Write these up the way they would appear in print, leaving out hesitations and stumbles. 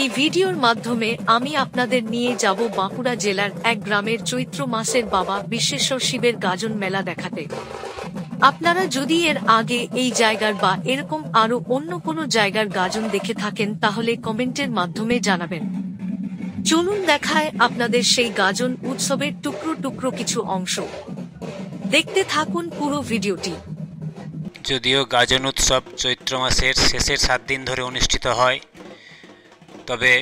এই ভিডিওর মাধ্যমে আমি আপনাদের নিয়ে যাব বাঁকুড়া জেলার এক গ্রামের চৈত্র মাসের বাবা বিশ্বেশ্বর শিবের গাজন মেলা দেখাতে। আপনারা যদি এর আগে এই জায়গার বা এরকম আরো অন্য কোনো জায়গার গাজন দেখে থাকেন তাহলে কমেন্টের মাধ্যমে জানাবেন। চলুন দেখায় আপনাদের সেই গাজন উৎসবের টুকরো টুকরো কিছু অংশ। দেখতে থাকুন পুরো ভিডিওটি। যদিও গাজন উৎসব চৈত্র মাসের শেষের 7 দিন ধরে অনুষ্ঠিত হয়, তবে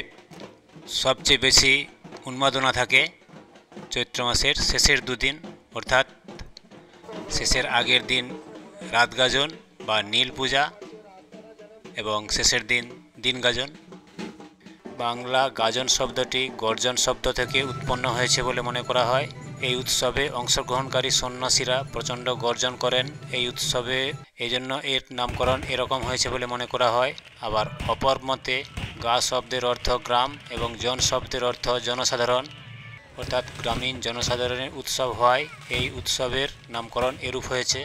সবচেয়ে বেশি উন্মাদনা থাকে চৈত্র মাসের শেষের 2 দিন, অর্থাৎ শেষের আগের দিন রাত গাজন বা নীল পূজা এবং শেষের দিন দিন গাজন। বাংলা গাজন শব্দটি গর্জন শব্দ থেকে উৎপন্ন হয়েছে বলে মনে করা হয়। এই উৎসবে অংশগ্রহণকারী সন্ন্যাসীরা প্রচণ্ড গর্জন করেন। এই উৎসবে এই জন্য এর নামকরণ এরকম হয়েছে বলে মনে করা হয়। আবার অপর মতে গা শব্দের অর্থ গ্রাম এবং জন শব্দের অর্থ জনসাধারণ, অর্থাৎ গ্রামীণ জনসাধারণের উৎসব হওয়ায় এই উৎসবের নামকরণ এরূপ হয়েছে।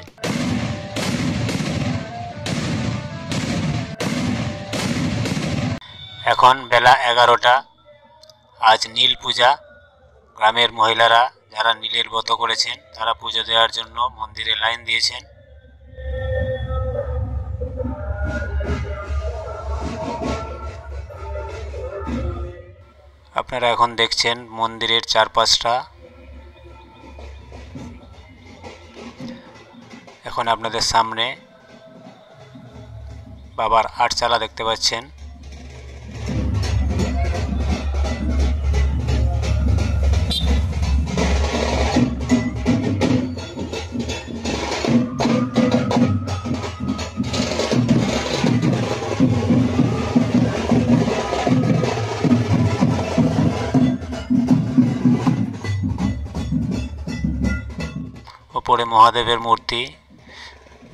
এখন বেলা 11টা। আজ নীল পূজা। গ্রামের মহিলারা যারা নীলের ব্রত করেছেন তারা পুজো দেওয়ার জন্য মন্দিরে লাইন দিয়েছেন। আপনারা এখন দেখছেন মন্দিরের চারপাশটা। এখন আপনাদের সামনে বাবার আটচালা দেখতে পাচ্ছেন। ওপরে মহাদেবের মূর্তি,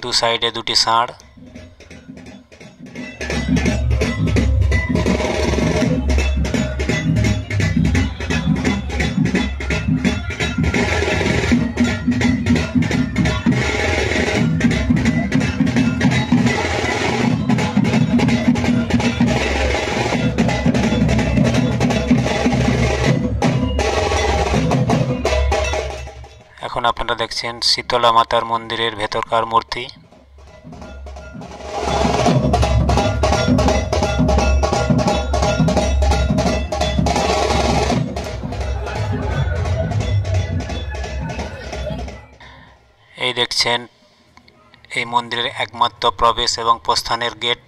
দু সাইডে দুটি ষাঁড়। এখন আপনারা দেখছেন শীতলা মাতার মন্দিরের ভেতরকার মূর্তি। এই দেখছেন এই মন্দিরের একমাত্র প্রবেশ এবং প্রস্থানের গেট।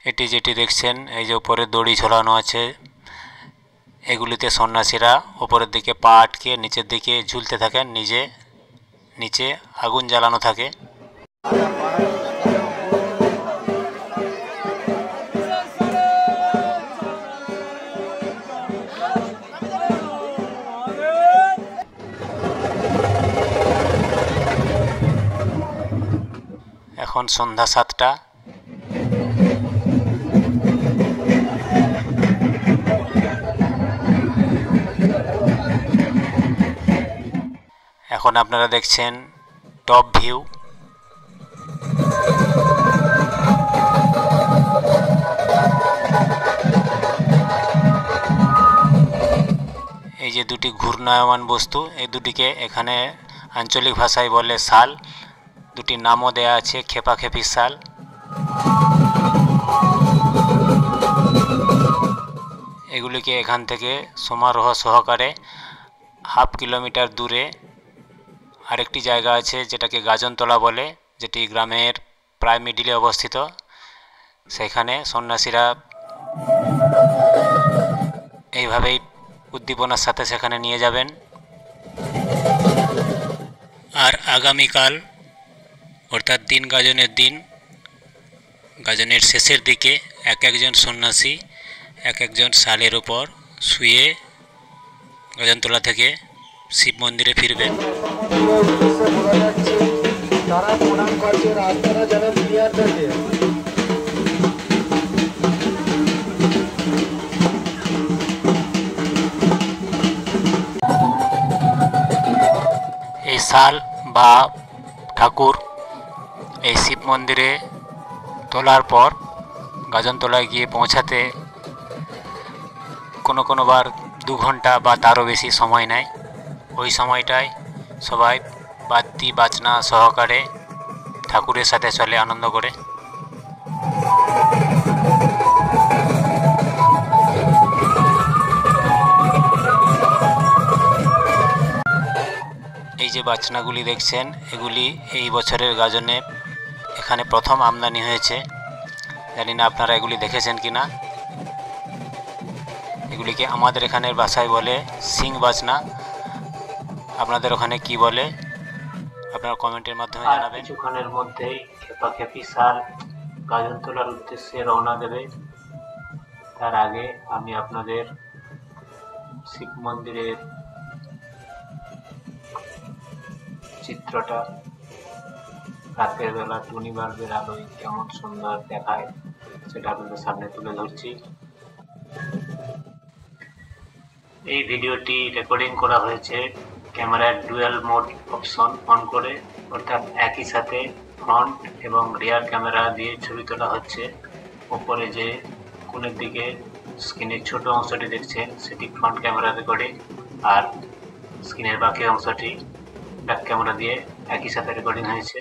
এটি যেটি দেখছেন, এই যে উপরে দড়ি ঝোলানো আছে, এগুলিতে সন্ন্যাসীরা উপরের দিকে পা আটকে নিচের দিকে ঝুলতে থাকেন, নিচে আগুন জ্বালানো থাকে। এখন সন্ধ্যা 7টা। এখন আপনারা দেখছেন টপ ভিউ। এই যে দুটি ঘূর্ণায়মান বস্তু, এই দুটিকে এখানে আঞ্চলিক ভাষায় বলে শাল। দুটি নামও দেয়া আছে, খেপাখেপি শাল। এগুলিকে এখান থেকে সমারোহ সহকারে হাফ কিলোমিটার দূরে আরেকটি জায়গা আছে যেটাকে গাজনতলা বলে, যেটি গ্রামের প্রায় মিডিলে অবস্থিত। সেখানে সন্ন্যাসীরা এইভাবেই উদ্দীপনার সাথে সেখানে নিয়ে যাবেন। আর আগামীকাল অর্থাৎ দিন গাজনের দিন, গাজনের শেষের দিকে এক একজন সন্ন্যাসী এক একজন শালের ওপর শুয়ে গাজনতলা থেকে শিব মন্দিরে ফিরবেন। তারা প্রণাম করছে রাস্তাটা যেন ক্লিয়ার থাকে। শাল বা ঠাকুর এই শিব মন্দিরে তোলার পর গাজনতলায় গিয়ে পৌঁছাতে কোনোবার 2 ঘন্টা বা তারও বেশি সময় নেয়। ওই সময়টায় সবাই বাদ্যি বাজনা সহকারে ঠাকুরের সাথে চলে আনন্দ করে। এই যে বাজনাগুলি দেখছেন, এগুলি এই বছরের গাজনে এখানে প্রথম আমদানি হয়েছে। জানি না আপনারা এগুলি দেখেছেন কি না। এগুলিকে আমাদের এখানের ভাষায় বলে সিং বাজনা। আপনাদের ওখানে কি বলে আপনারা কমেন্টের মাধ্যমে জানাবেন। কিছুক্ষণের মধ্যেই খেপাখেপি শাল গাজন তোলার উদ্দেশ্যে রওনা দেবে। তার আগে আমি আপনাদের শিব মন্দিরের চিত্রটা রাতের বেলা টুনি বাল্বের আলোয় কেমন সুন্দর দেখায় সেটা আপনাদের সামনে তুলে ধরছি। এই ভিডিওটি রেকর্ডিং করা হয়েছে ক্যামেরার ডুয়াল মোড অপশন অন করে, অর্থাৎ একই সাথে ফ্রন্ট এবং রিয়ার ক্যামেরা দিয়ে ছবি তোলা হচ্ছে। উপরে যে কোণের দিকে স্ক্রিনের ছোট অংশটি দেখছেন সেটি ফ্রন্ট ক্যামেরা রেকর্ডিং, আর স্ক্রিনের বাকি অংশটি ব্যাক ক্যামেরা দিয়ে একই সাথে রেকর্ডিং হয়েছে।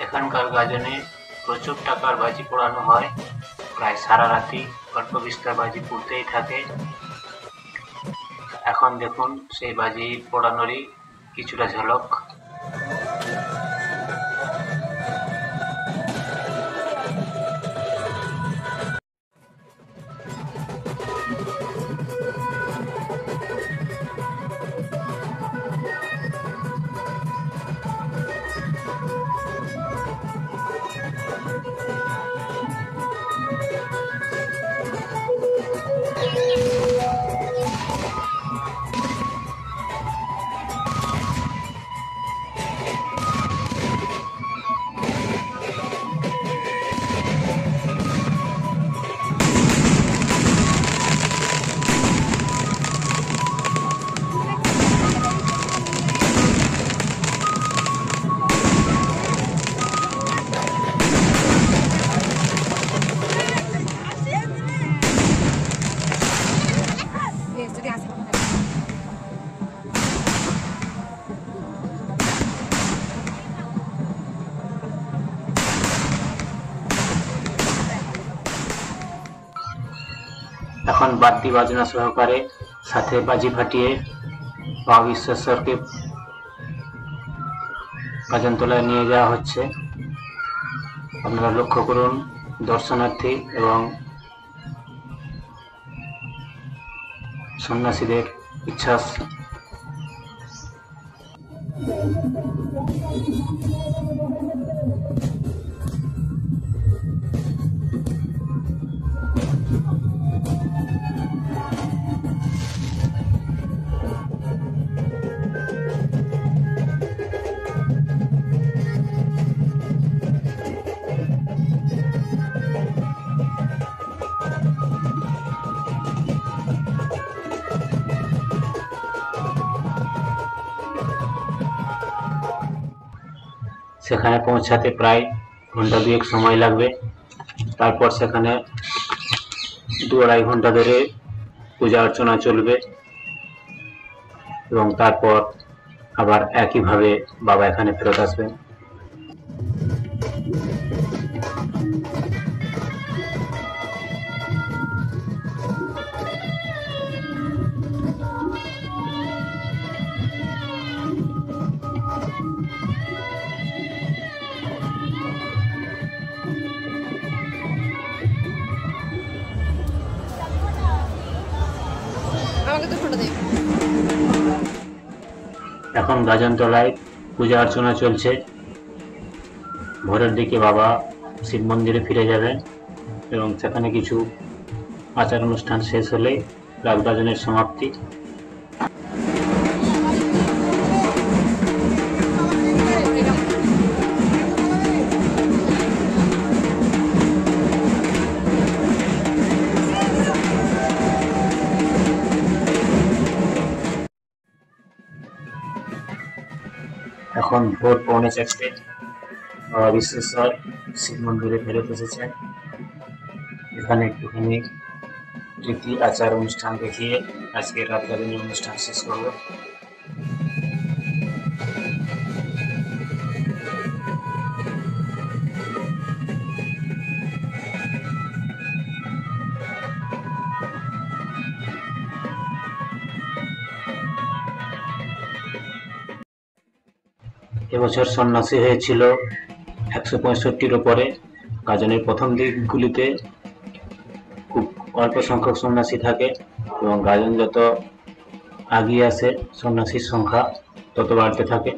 এখানকার গাজনে প্রচুর টাকার বাজি পোড়ানো হয়, প্রায় সারা রাতি অল্প বিস্তর বাজি পুড়তেই থাকে। এখন দেখুন সেই বাজি পোড়ানোরই কিছুটা ঝলক। এখন বাদ্যি বাজনা সহকারে সাথে বাজি ফাটিয়ে মহাবিশ্বেশ্বরকে গাজনতলায় নিয়ে যাওয়া হচ্ছে। আপনারা লক্ষ্য করুন দর্শনার্থী এবং সন্ন্যাসীদের ইচ্ছ্বাস। সেখানে পৌঁছাতে প্রায় ঘন্টা 2 সময় লাগবে। তারপর সেখানে 2-2.5 ঘন্টা ধরে পূজা অর্চনা চলবে এবং তারপর আবার একইভাবে বাবা এখানে ফেরত আসবেন। এখন গাজনতলায় পূজা অর্চনা চলছে। ভোরের দিকে বাবা শিব মন্দিরে ফিরে যাবেন এবং সেখানে কিছু আচার অনুষ্ঠান শেষ হলে রাত গাজনের সমাপ্তি। এখন ভোর 4:45 বাবা বিশ্বেশ্বর শিব মন্দিরে ফেরত এসেছেন। এখানে একটুখানি রীতি আচার অনুষ্ঠান দেখিয়ে আজকে রাত গাজনের অনুষ্ঠান শেষ করব। এবছর সন্ন্যাসী হয়েছিল 165-র উপরে। গাজনের প্রথম দিকগুলিতে খুব অল্প সংখ্যক সন্ন্যাসী থাকে এবং গাজন যত এগিয়ে আসে সন্ন্যাসীর সংখ্যা তত বাড়তে থাকে।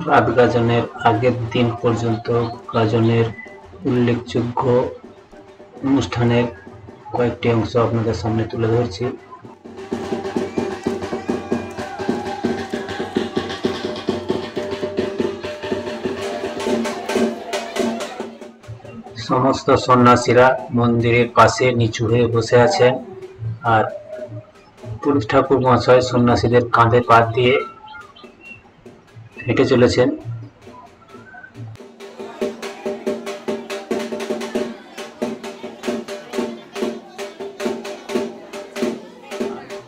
রাত গাজনের আগের দিন পর্যন্ত গাজনের উল্লেখযোগ্য অনুষ্ঠানের কয়েকটি অংশ আপনাদের সামনে তুলে ধরছি। সমস্ত সন্ন্যাসীরা মন্দিরের পাশে নিচু হয়ে বসে আছেন আর পুরোহিত ঠাকুর মহাশয় সন্ন্যাসীদের কাঁধে পা দিয়ে হেঁটে চলেছেন।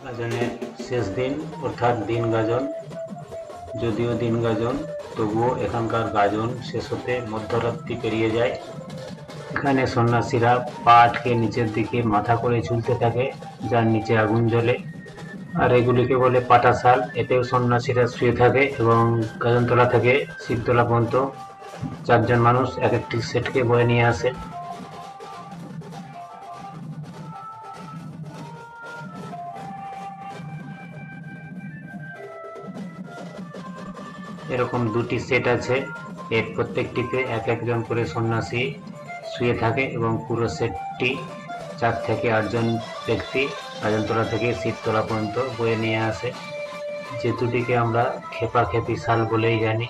গাজনের শেষ দিন অর্থাৎ দিন গাজন। যদিও দিন গাজন, তবুও এখানকার গাজন শেষ হতে মধ্যরাত্রি পেরিয়ে যায়। এখানে সন্ন্যাসীরা পা আটকে নিচের দিকে মাথা করে ঝুলতে থাকে, যার নিচে আগুন জ্বলে, আর এগুলিকে বলে পাটাশাল। এতেও সন্ন্যাসীরা শুয়ে থাকে এবং গাজনতলা থেকে শিবতলা পর্যন্ত 4 জন মানুষ এক একটি সেটকে বয়ে নিয়ে আসে। এরকম 2টি সেট আছে, এর প্রত্যেকটিতে এক একজন করে সন্ন্যাসী শুয়ে থাকে এবং পুরো সেটটি 4 থেকে 8 জন ব্যক্তি গাজনতলা থেকে শিবতলা পর্যন্ত বয়ে নিয়ে আসে, যে দুটিকে আমরা খেপাখেপি শাল বলেই জানি।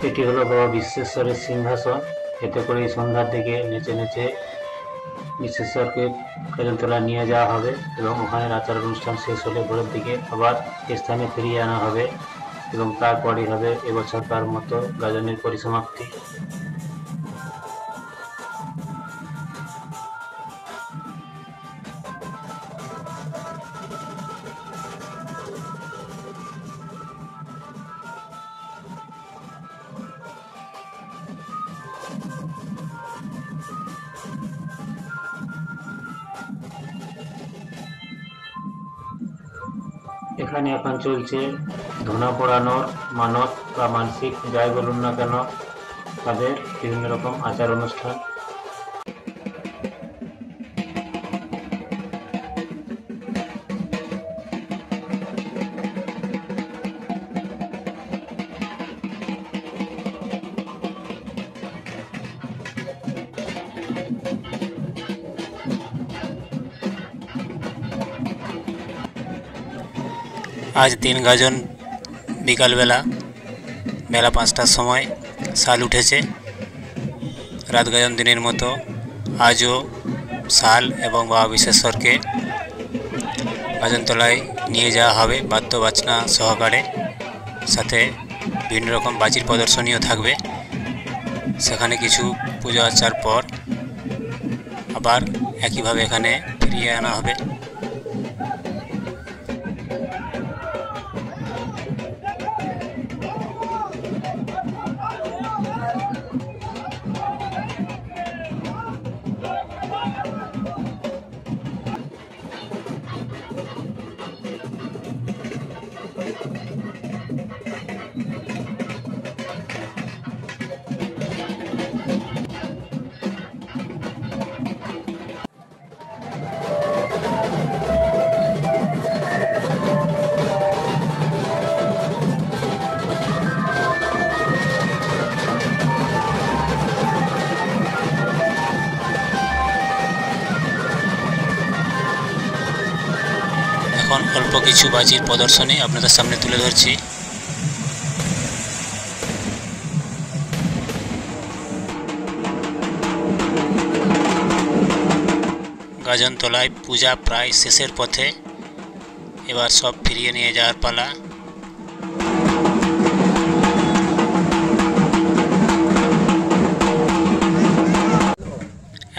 এটি হলো বাবা বিশ্বেশ্বরের সিংহাসন। এতে করে সন্ধ্যার দিকে নেচে নেচে বিশ্বেশ্বরকে গাজনতলা নিয়ে যাওয়া হবে এবং ওখানে আচার অনুষ্ঠান শেষ হলে ভোরের দিকে আবার স্থানে ফিরিয়ে আনা হবে এবং তারপরই হবে এবছরকার মতো গাজনের পরিসমাপ্তি। এখানে এখন চলছে ধনা পোড়ানোর মানত বা মানসিক যাই বলুন না কেন, তাদের বিভিন্ন রকম আচার অনুষ্ঠান। আজ দিন গাজন বিকালবেলা বেলা 5টার সময় শাল উঠেছে। রাত গাজন দিনের মতো আজও শাল এবং বাবা বিশ্বেশ্বরকে গাজনতলায় নিয়ে যাওয়া হবে বাদ্য বাজনা সহকারে, সাথে বিভিন্ন রকম বাজির প্রদর্শনীও থাকবে। সেখানে কিছু পূজা আর্চার পর আবার একইভাবে এখানে ফিরিয়ে আনা হবে। এখন অল্প কিছু বাজির প্রদর্শনী আপনাদের সামনে তুলে ধরছি। গাজনতলায় পূজা প্রায় শেষের পথে, এবার সব ফিরিয়ে নিয়ে যাওয়ার পালা।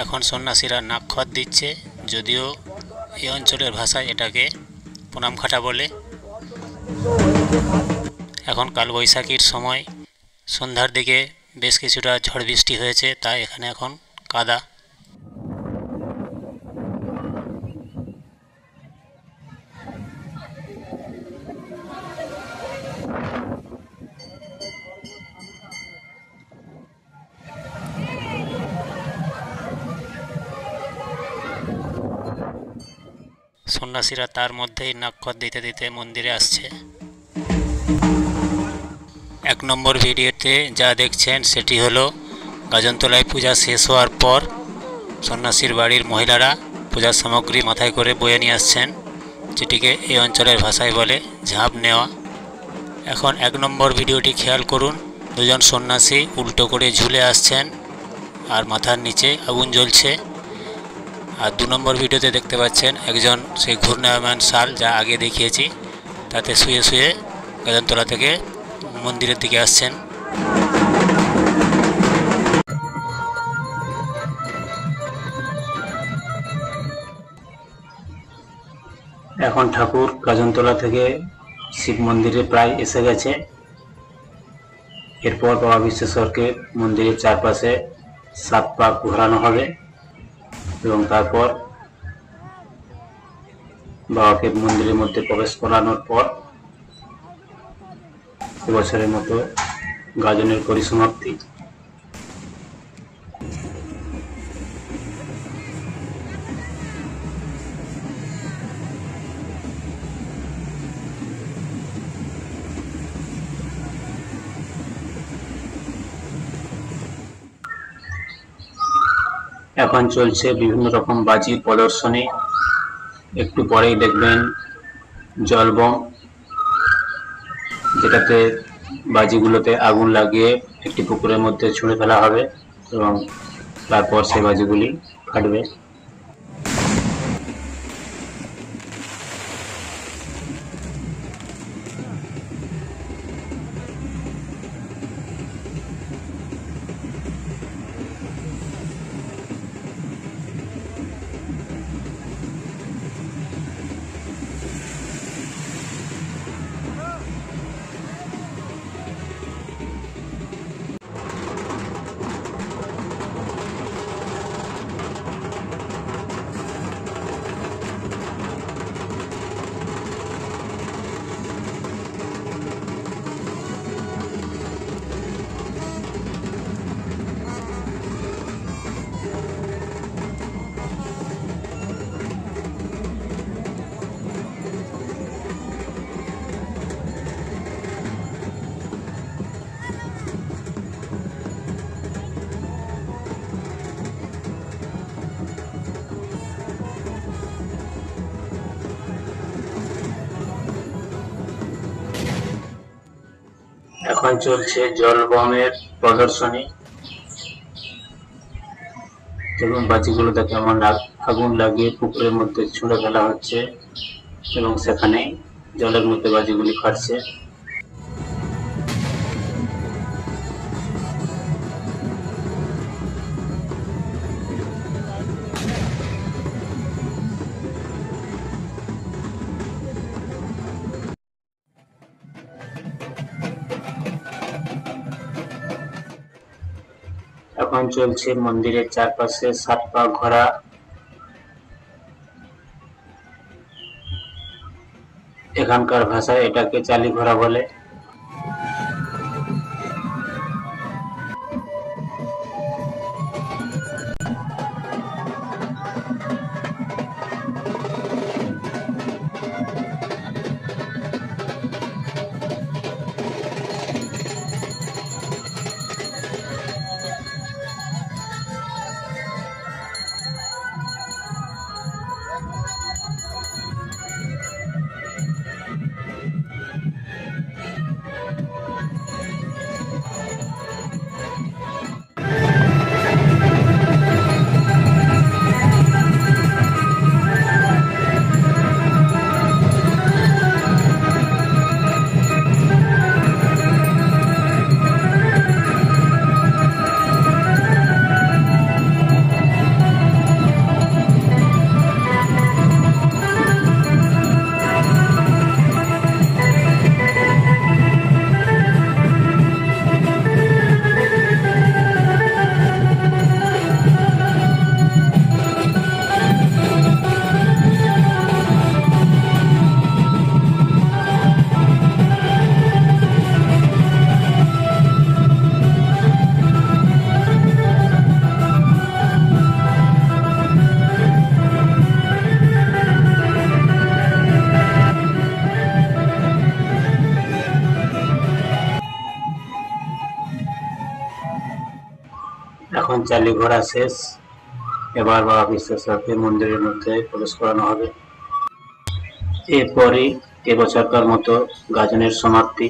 এখন সন্ন্যাসীরা নাক্ষত দিচ্ছে, যদিও এই অঞ্চলের ভাষায় এটাকে প্রণাম খাটা বলে। এখন কালবৈশাখীর সময় সন্ধ্যার দিকে বেশ কিছুটা ঝড় বৃষ্টি হয়েছে, তাই এখানে এখন কাদা। সন্ন্যাসীরা তার মধ্যেই নাক্ষত দিতে দিতে মন্দিরে আসছে। 1 নম্বর ভিডিওতে যা দেখছেন সেটি হলো গাজনতলায় পূজা শেষ হওয়ার পর সন্ন্যাসীর বাড়ির মহিলারা পূজার সামগ্রী মাথায় করে বয়ে নিয়ে আসছেন, যেটিকে এই অঞ্চলের ভাষায় বলে ঝাঁপ নেওয়া। এখন 1 নম্বর ভিডিওটি খেয়াল করুন, দুজন সন্ন্যাসী উল্টো করে ঝুলে আসছেন আর মাথার নিচে আগুন জ্বলছে। আর 2 নম্বর ভিডিওতে দেখতে পাচ্ছেন একজন সেই ঘূর্ণায়মান শাল যা আগে দেখিয়েছি তাতে শুয়ে শুয়ে গাজনতলা থেকে মন্দিরের দিকে আসছেন। এখন ঠাকুর গাজনতলা থেকে শিব মন্দিরে প্রায় এসে গেছে। এরপর বাবা বিশ্বেশ্বরকে মন্দিরের চারপাশে 7 পাক ঘোরানো হবে এবং তারপর বাবাকে মন্দিরের মধ্যে প্রবেশ করানোর পর এবছরের মতো গাজনের পরিসমাপ্তি। এখন চলছে বিভিন্ন রকম বাজির প্রদর্শনী। একটু পরেই দেখবেন জলবম, যেটাতে বাজিগুলোতে আগুন লাগিয়ে একটি পুকুরের মধ্যে ছুঁড়ে ফেলা হবে এবং তারপর সেই বাজিগুলি ফাটবে। এখন চলছে জল বোমের প্রদর্শনী। এবং বাজিগুলোতে কেমন আগুন লাগিয়ে পুকুরের মধ্যে ছুঁড়ে ফেলা হচ্ছে এবং সেখানে জলের মধ্যে বাজিগুলি ফাটছে। এখন চলছে মন্দিরের চারপাশে 7 পা ঘোরা। এখানকার ভাষায় এটাকে চালি ঘোরা বলে। এখন চালি ঘোরা শেষ। এবার বাবা বিশ্বেশ্বরকে মন্দিরের মধ্যে প্রবেশ করানো হবে। এরপরই এবছরকার মতো গাজনের সমাপ্তি।